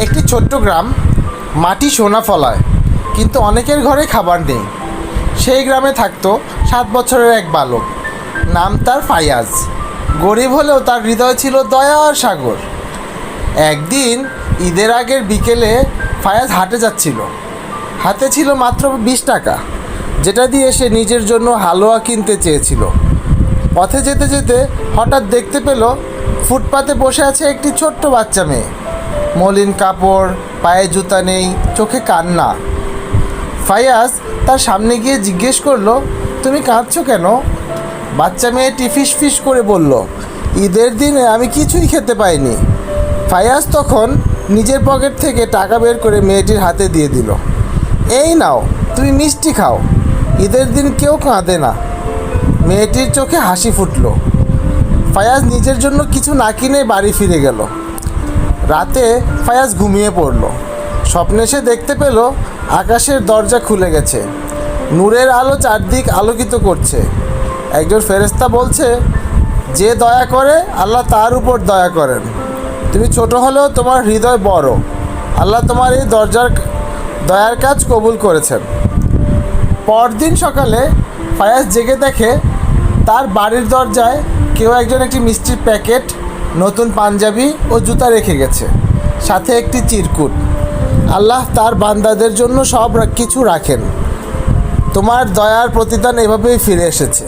একটি ছোট্ট গ্রাম, মাটি সোনা ফলায়, কিন্তু অনেকের ঘরে খাবার নেই। সেই গ্রামে থাকতো 7 বছরের এক বালক, নাম তার ফায়াজ। গরিব হলেও তার হৃদয় ছিল দয়ার সাগর। একদিন ঈদের আগের বিকেলে ফায়াজ হাটে যাচ্ছিল। হাতে ছিল মাত্র 20 টাকা, যেটা দিয়ে সে নিজের জন্য হালুয়া কিনতে চেয়েছিল। পথে যেতে যেতে হঠাৎ দেখতে পেল ফুটপাতে বসে আছে একটি ছোট্ট বাচ্চা মেয়ে। মলিন কাপড়, পায়ে জুতা নেই, চোখে কান্না। ফায়াজ তার সামনে গিয়ে জিজ্ঞেস করলো, তুমি কাঁদছো কেন? বাচ্চা মেয়েটি ফিস করে বলল, ঈদের দিনে আমি কিছুই খেতে পাইনি। ফায়াজ তখন নিজের পকেট থেকে টাকা বের করে মেয়েটির হাতে দিয়ে দিল। এই নাও, তুমি মিষ্টি খাও, ঈদের দিন কেউ কাঁদে না। মেয়েটির চোখে হাসি ফুটল। ফায়াজ নিজের জন্য কিছু না কিনে বাড়ি ফিরে গেল। রাতে ফায়াজ ঘুমিয়ে পড়ল। স্বপ্নে সে দেখতে পেল আকাশের দরজা খুলে গেছে, নূরের আলো চারদিক আলোকিত করছে। একজন ফেরেশতা বলছে, যে দয়া করে আল্লাহ তার উপর দয়া করেন। তুমি ছোট হলেও তোমার হৃদয় বড়, আল্লাহ তোমার এই দয়ার কাজ কবুল করেছেন। পরদিন সকালে ফায়াজ জেগে দেখে তার বাড়ির দরজায় কেউ একজন একটি মিষ্টির প্যাকেট, নতুন পাঞ্জাবি ও জুতা রেখে গেছে, সাথে একটি চিরকুট। আল্লাহ তার বান্দাদের জন্য সব কিছু রাখেন। তোমার দয়ার প্রতিদান এভাবেই ফিরে এসেছে।